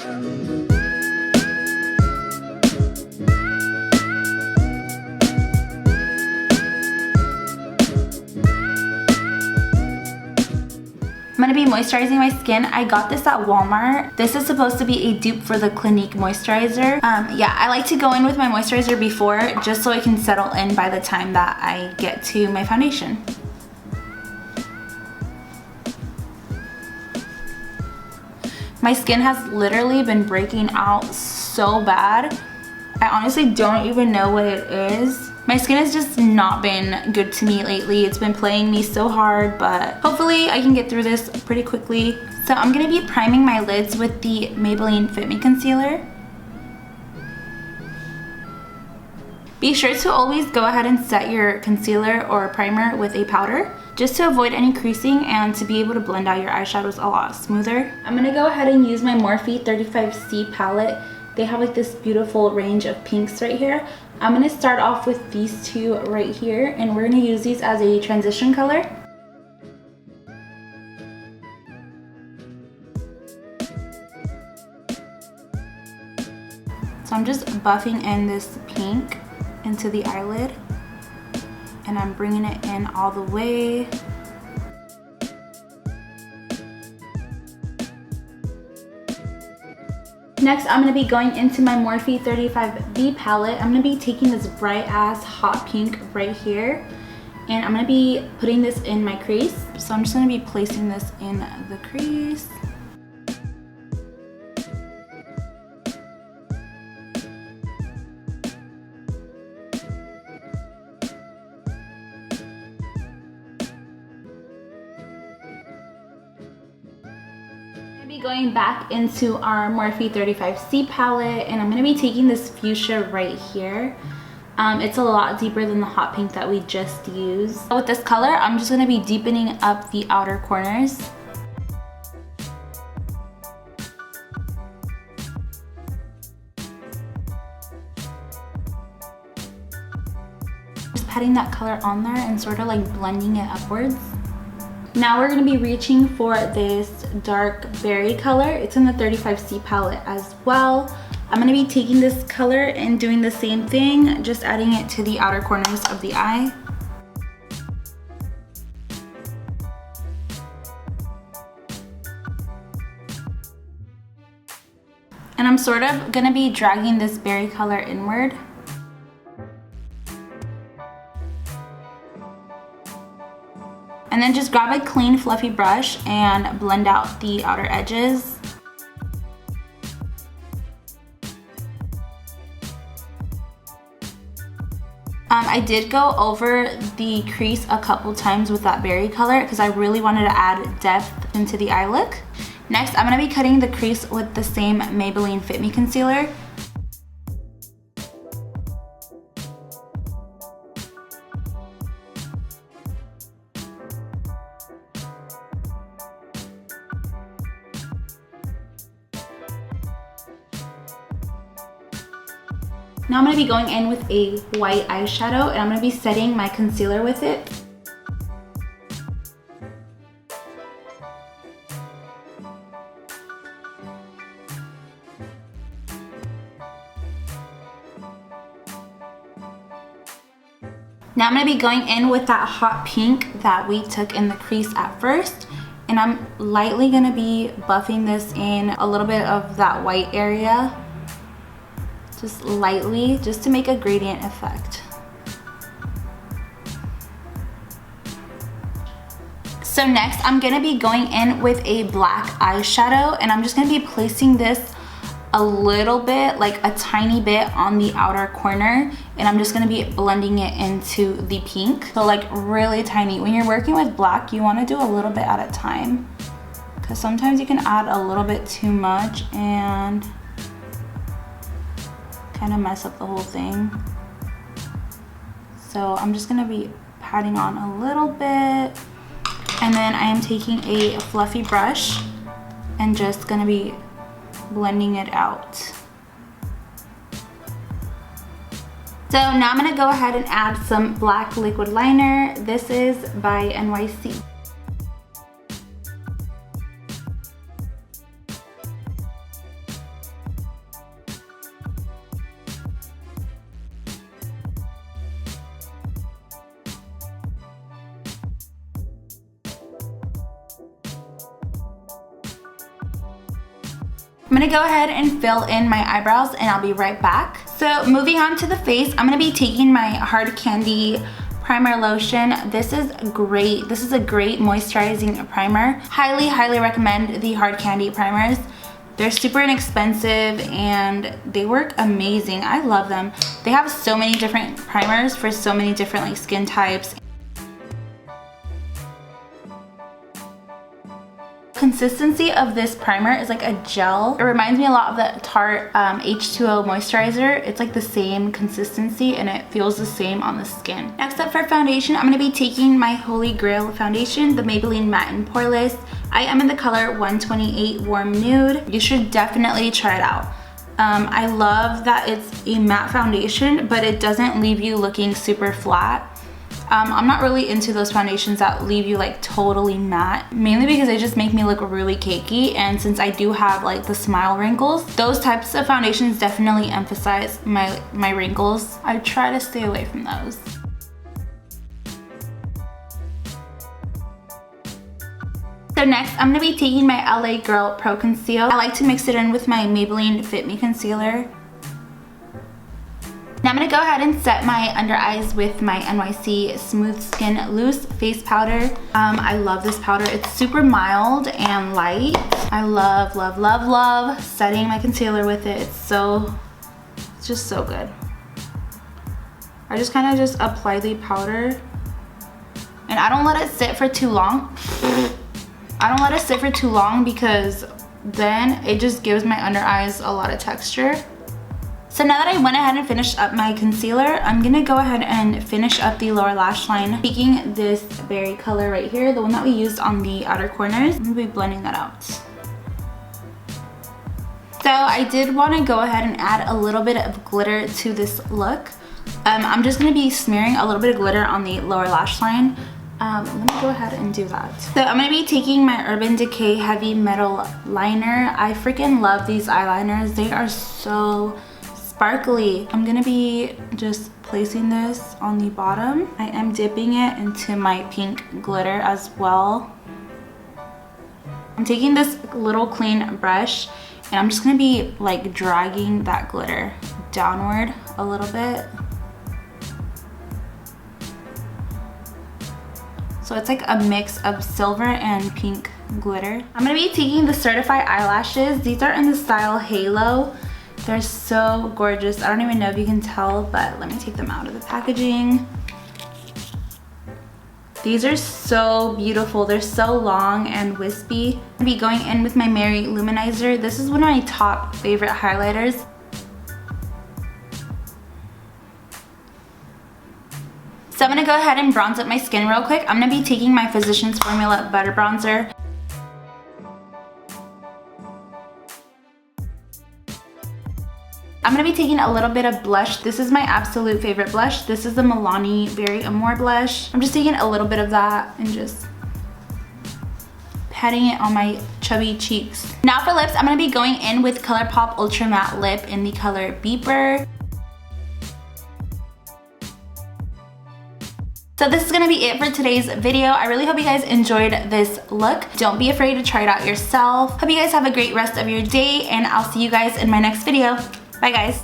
I'm going to be moisturizing my skin. I got this at Walmart. This is supposed to be a dupe for the Clinique moisturizer. Yeah, I like to go in with my moisturizer before just so it can settle in by the time that I get to my foundation. My skin has literally been breaking out so bad. I honestly don't even know what it is. My skin has just not been good to me lately. It's been playing me so hard, but hopefully I can get through this pretty quickly. So I'm gonna be priming my lids with the Maybelline Fit Me Concealer. Be sure to always go ahead and set your concealer or primer with a powder, just to avoid any creasing and to be able to blend out your eyeshadows a lot smoother. I'm gonna go ahead and use my Morphe 35C palette. They have like this beautiful range of pinks right here. I'm going to start off with these two right here, and we're going to use these as a transition color. So I'm just buffing in this pink into the eyelid, and I'm bringing it in all the way. Next, I'm going to be going into my Morphe 35B palette. I'm going to be taking this bright ass hot pink right here, and I'm going to be putting this in my crease. So I'm just going to be placing this in the crease. Going back into our Morphe 35C palette, and I'm going to be taking this fuchsia right here. It's a lot deeper than the hot pink that we just used. With this color, I'm just going to be deepening up the outer corners. Just patting that color on there and sort of like blending it upwards. Now we're going to be reaching for this dark berry color. It's in the 35C palette as well. I'm going to be taking this color and doing the same thing, just adding it to the outer corners of the eye. And I'm sort of going to be dragging this berry color inward. And then just grab a clean fluffy brush and blend out the outer edges. I did go over the crease a couple times with that berry color because I really wanted to add depth into the eye look. Next, I'm going to be cutting the crease with the same Maybelline Fit Me Concealer. Now I'm going to be going in with a white eyeshadow, and I'm going to be setting my concealer with it. Now I'm going to be going in with that hot pink that we took in the crease at first, and I'm lightly going to be buffing this in a little bit of that white area. Just lightly, just to make a gradient effect. So next, I'm going to be going in with a black eyeshadow, and I'm just going to be placing this a little bit, like a tiny bit on the outer corner, and I'm just going to be blending it into the pink. So like really tiny. When you're working with black, you want to do a little bit at a time, because sometimes you can add a little bit too much and kind of mess up the whole thing. So I'm just going to be patting on a little bit, and then I am taking a fluffy brush and just going to be blending it out. So now I'm going to go ahead and add some black liquid liner. This is by NYC. I'm gonna go ahead and fill in my eyebrows and I'll be right back. So moving on to the face, I'm gonna be taking my Hard Candy primer lotion. This is great. This is a great moisturizing primer. Highly, highly recommend the Hard Candy primers. They're super inexpensive and they work amazing. I love them. They have so many different primers for so many different like skin types. Consistency of this primer is like a gel. It reminds me a lot of the Tarte H2O moisturizer. It's like the same consistency and it feels the same on the skin. Next up for foundation, I'm going to be taking my Holy Grail foundation, the Maybelline Matte and Poreless. I am in the color 128 Warm Nude. You should definitely try it out. I love that it's a matte foundation, but it doesn't leave you looking super flat. I'm not really into those foundations that leave you like totally matte, mainly because they just make me look really cakey, and since I do have like the smile wrinkles, those types of foundations definitely emphasize my wrinkles. I try to stay away from those. So next, I'm going to be taking my LA Girl Pro Conceal. I like to mix it in with my Maybelline Fit Me Concealer. Now I'm going to go ahead and set my under eyes with my NYC Smooth Skin Loose Face Powder. I love this powder. It's super mild and light. I love, love, love, love setting my concealer with it. It's just so good. I just kind of just apply the powder and I don't let it sit for too long. I don't let it sit for too long because then it just gives my under eyes a lot of texture. So now that I went ahead and finished up my concealer, I'm gonna go ahead and finish up the lower lash line, taking this berry color right here, the one that we used on the outer corners. I'm gonna be blending that out. So I did want to go ahead and add a little bit of glitter to this look. I'm just gonna be smearing a little bit of glitter on the lower lash line. Let me go ahead and do that. So I'm gonna be taking my Urban Decay Heavy Metal Liner. I freaking love these eyeliners. They are so sparkly. I'm gonna be just placing this on the bottom. I am dipping it into my pink glitter as well. I'm taking this little clean brush and I'm just gonna be like dragging that glitter downward a little bit. So it's like a mix of silver and pink glitter. I'm gonna be taking the Certifeye eyelashes. These are in the style Halo. They're so gorgeous. I don't even know if you can tell, but let me take them out of the packaging. These are so beautiful. They're so long and wispy. I'm gonna be going in with my MaryLouManizer. This is one of my top favorite highlighters. So I'm gonna go ahead and bronze up my skin real quick. I'm gonna be taking my Physicians Formula Butter Bronzer. I'm gonna be taking a little bit of blush. This is my absolute favorite blush. This is the Milani Berry Amore blush. I'm just taking a little bit of that and just patting it on my chubby cheeks. Now for lips, I'm gonna be going in with Colourpop Ultra Matte Lip in the color Beeper. So this is gonna be it for today's video. I really hope you guys enjoyed this look. Don't be afraid to try it out yourself. Hope you guys have a great rest of your day and I'll see you guys in my next video. Bye guys.